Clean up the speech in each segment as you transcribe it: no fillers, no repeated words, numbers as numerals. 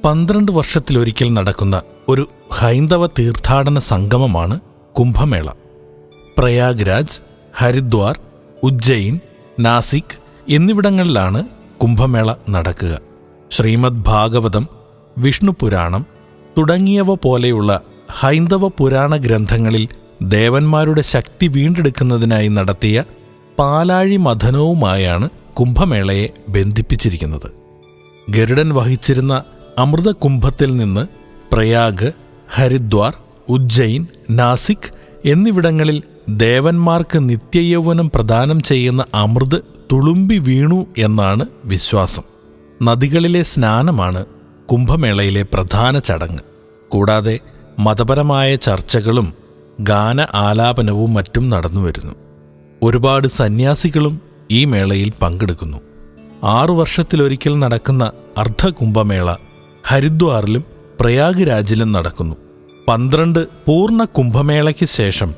12 വർഷത്തിലൊരിക്കൽ നടക്കുന്ന ഒരു ഹൈന്ദവ തീർത്ഥാടന സംഗമമാണ് കുംഭമേള. പ്രയാഗ്രാജ്, ഹരിദ്വാർ, ഉജ്ജയിൻ, നാസിക് എന്നിവിടങ്ങളിലാണ് കുംഭമേള നടക്കുക. ശ്രീമദ് ഭാഗവതം, വിഷ്ണു പുരാണം തുടങ്ങിയവ പോലെയുള്ള ഹൈന്ദവ പുരാണ ഗ്രന്ഥങ്ങളിൽ ദേവന്മാരുടെ ശക്തി വീണ്ടെടുക്കുന്നതിനായി നടത്തിയ പാലാഴി മഥനവുമായാണ് കുംഭമേളയെ ബന്ധിപ്പിച്ചിരിക്കുന്നത്. ഗരുഡൻ വഹിച്ചിരുന്ന അമൃതകുംഭത്തിൽ നിന്ന് പ്രയാഗ്, ഹരിദ്വാർ, ഉജ്ജയിൻ, നാസിക് എന്നിവിടങ്ങളിൽ ദേവന്മാർക്ക് നിത്യയൗവനം പ്രദാനം ചെയ്യുന്ന അമൃത് തുളുമ്പി വീണു എന്നാണ് വിശ്വാസം. നദികളിലെ സ്നാനമാണ് കുംഭമേളയിലെ പ്രധാന ചടങ്ങ്. കൂടാതെ മതപരമായ ചർച്ചകളും ഗാന ആലാപനവും മറ്റും നടന്നുവരുന്നു. ഒരുപാട് സന്യാസികളും ഈ മേളയിൽ പങ്കെടുക്കുന്നു. 6 വർഷത്തിലൊരിക്കൽ നടക്കുന്ന അർദ്ധകുംഭമേള ഹരിദ്വാറിലും പ്രയാഗ്രാജിലും നടക്കുന്നു. 12 പൂർണ്ണ കുംഭമേളയ്ക്ക് ശേഷം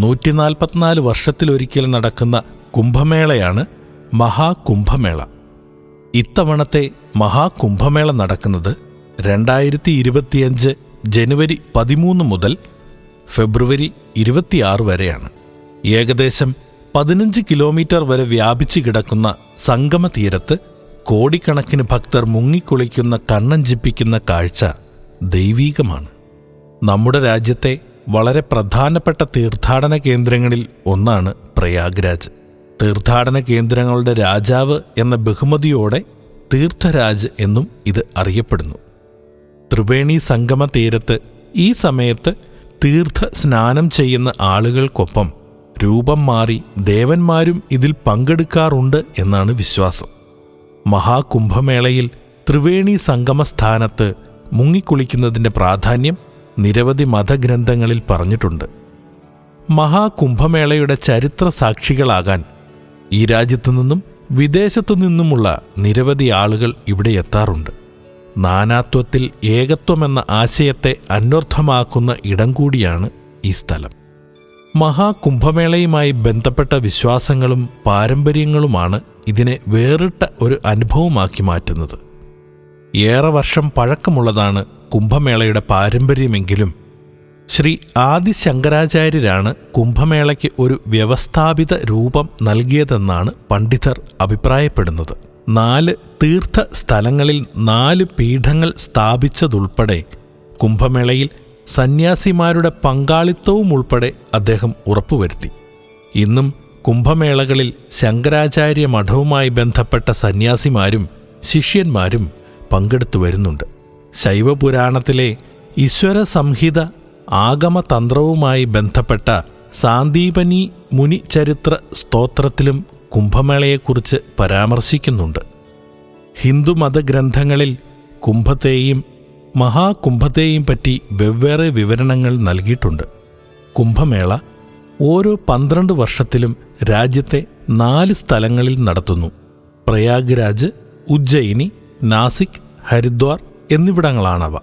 144 വർഷത്തിലൊരിക്കൽ നടക്കുന്ന കുംഭമേളയാണ് മഹാകുംഭമേള. ഇത്തവണത്തെ മഹാകുംഭമേള നടക്കുന്നത് 2025 ജനുവരി 13 മുതൽ ഫെബ്രുവരി 26 വരെയാണ്. ഏകദേശം 15 കിലോമീറ്റർ വരെ വ്യാപിച്ചു കിടക്കുന്ന സംഗമതീരത്ത് കോടിക്കണക്കിന് ഭക്തർ മുങ്ങിക്കുളിക്കുന്ന കണ്ണഞ്ചിപ്പിക്കുന്ന കാഴ്ച ദൈവീകമാണ്. നമ്മുടെ രാജ്യത്തെ വളരെ പ്രധാനപ്പെട്ട തീർത്ഥാടന കേന്ദ്രങ്ങളിൽ ഒന്നാണ് പ്രയാഗ്രാജ്. തീർത്ഥാടന കേന്ദ്രങ്ങളുടെ രാജാവ് എന്ന ബഹുമതിയോടെ തീർത്ഥരാജ് എന്നും ഇത് അറിയപ്പെടുന്നു. ത്രിവേണി സംഗമ തീരത്ത് ഈ സമയത്ത് തീർത്ഥ സ്നാനം ചെയ്യുന്ന ആളുകൾക്കൊപ്പം രൂപം മാറി ദേവന്മാരും ഇതിൽ പങ്കെടുക്കാറുണ്ട് എന്നാണ് വിശ്വാസം. മഹാകുംഭമേളയിൽ ത്രിവേണി സംഗമസ്ഥാനത്ത് മുങ്ങിക്കുളിക്കുന്നതിൻ്റെ പ്രാധാന്യം നിരവധി മതഗ്രന്ഥങ്ങളിൽ പറഞ്ഞിട്ടുണ്ട്. മഹാകുംഭമേളയുടെ ചരിത്ര സാക്ഷികളാകാൻ ഈ രാജ്യത്തു നിന്നും വിദേശത്തു നിന്നുമുള്ള നിരവധി ആളുകൾ ഇവിടെ എത്താറുണ്ട്. നാനാത്വത്തിൽ ഏകത്വമെന്ന ആശയത്തെ അന്വർത്ഥമാക്കുന്ന ഇടം കൂടിയാണ് ഈ സ്ഥലം. മഹാകുംഭമേളയുമായി ബന്ധപ്പെട്ട വിശ്വാസങ്ങളും പാരമ്പര്യങ്ങളുമാണ് ഇതിനെ വേറിട്ട ഒരു അനുഭവമാക്കി മാറ്റുന്നത്. ഏറെ വർഷം പഴക്കമുള്ളതാണ് കുംഭമേളയുടെ പാരമ്പര്യമെങ്കിലും ശ്രീ ആദി ശങ്കരാചാര്യരാണ് കുംഭമേളയ്ക്ക് ഒരു വ്യവസ്ഥാപിത രൂപം നൽകിയതെന്നാണ് പണ്ഡിതർ അഭിപ്രായപ്പെടുന്നത്. 4 തീർത്ഥ സ്ഥലങ്ങളിൽ 4 പീഠങ്ങൾ സ്ഥാപിച്ചതുൾപ്പെടെ കുംഭമേളയിൽ സന്യാസിമാരുടെ പങ്കാളിത്തവും ഉൾപ്പെടെ അദ്ദേഹം ഉറപ്പുവരുത്തി. ഇന്നും കുംഭമേളകളിൽ ശങ്കരാചാര്യ മഠവുമായി ബന്ധപ്പെട്ട സന്യാസിമാരും ശിഷ്യന്മാരും പങ്കെടുത്തു വരുന്നുണ്ട്. ശൈവപുരാണത്തിലെ ഈശ്വര സംഹിത ആഗമതന്ത്രവുമായി ബന്ധപ്പെട്ട സാന്ദീപനി മുനി ചരിത്ര സ്തോത്രത്തിലും കുംഭമേളയെക്കുറിച്ച് പരാമർശിക്കുന്നുണ്ട്. ഹിന്ദുമതഗ്രന്ഥങ്ങളിൽ കുംഭത്തെയും മഹാകുംഭത്തെയും പറ്റി വെവ്വേറെ വിവരണങ്ങൾ നൽകിയിട്ടുണ്ട്. കുംഭമേള ഓരോ 12 വർഷത്തിലും രാജ്യത്തെ 4 സ്ഥലങ്ങളിൽ നടത്തുന്നു. പ്രയാഗ്രാജ്, ഉജ്ജയിനി, നാസിക്, ഹരിദ്വാർ എന്നിവിടങ്ങളാണവ.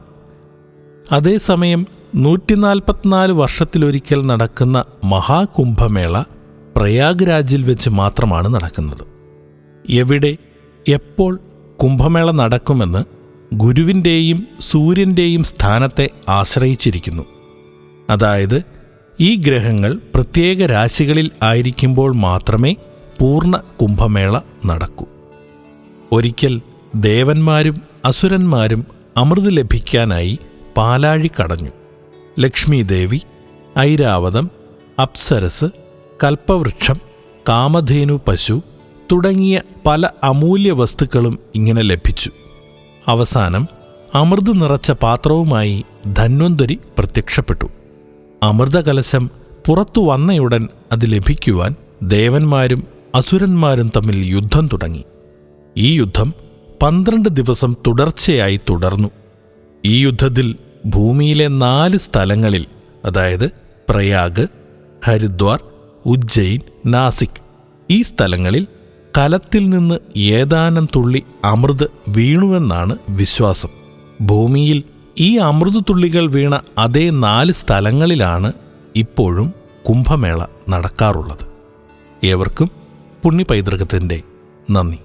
അതേസമയം 144 വർഷത്തിലൊരിക്കൽ നടക്കുന്ന മഹാകുംഭമേള പ്രയാഗ്രാജിൽ വെച്ച് മാത്രമാണ് നടക്കുന്നത്. എവിടെ, എപ്പോൾ കുംഭമേള നടക്കുമെന്ന് ഗുരുവിൻ്റെയും സൂര്യൻ്റെയും സ്ഥാനത്തെ ആശ്രയിച്ചിരിക്കുന്നു. അതായത് ഈ ഗ്രഹങ്ങൾ പ്രത്യേക രാശികളിൽ ആയിരിക്കുമ്പോൾ മാത്രമേ പൂർണ്ണ കുംഭമേള നടക്കൂ. ഒരിക്കൽ ദേവന്മാരും അസുരന്മാരും അമൃത് ലഭിക്കാനായി പാലാഴി കടഞ്ഞു. ലക്ഷ്മീദേവി, ഐരാവതം, അപ്സരസ്, കൽപ്പവൃക്ഷം, കാമധേനു പശു തുടങ്ങിയ പല അമൂല്യ വസ്തുക്കളും ഇങ്ങനെ ലഭിച്ചു. അവസാനം അമൃത് നിറച്ച പാത്രവുമായി ധന്വന്തരി പ്രത്യക്ഷപ്പെട്ടു. അമൃതകലശം പുറത്തു വന്നയുടൻ അത് ലഭിക്കുവാൻ ദേവന്മാരും അസുരന്മാരും തമ്മിൽ യുദ്ധം തുടങ്ങി. ഈ യുദ്ധം 12 ദിവസം തുടർച്ചയായി തുടർന്നു. ഈ യുദ്ധത്തിൽ ഭൂമിയിലെ 4 സ്ഥലങ്ങളിൽ, അതായത് പ്രയാഗ്, ഹരിദ്വാർ, ഉജ്ജയിൻ, നാസിക് ഈ സ്ഥലങ്ങളിൽ കലത്തിൽ നിന്ന് ഏതാനും തുള്ളി അമൃത് വീണുവെന്നാണ് വിശ്വാസം. ഭൂമിയിൽ ഈ അമൃതത്തുള്ളികൾ വീണ അതേ 4 സ്ഥലങ്ങളിലാണ് ഇപ്പോഴും കുംഭമേള നടക്കാറുള്ളത്. ഏവർക്കും പുണ്യപൈതൃകത്തിൻ്റെ നന്ദി.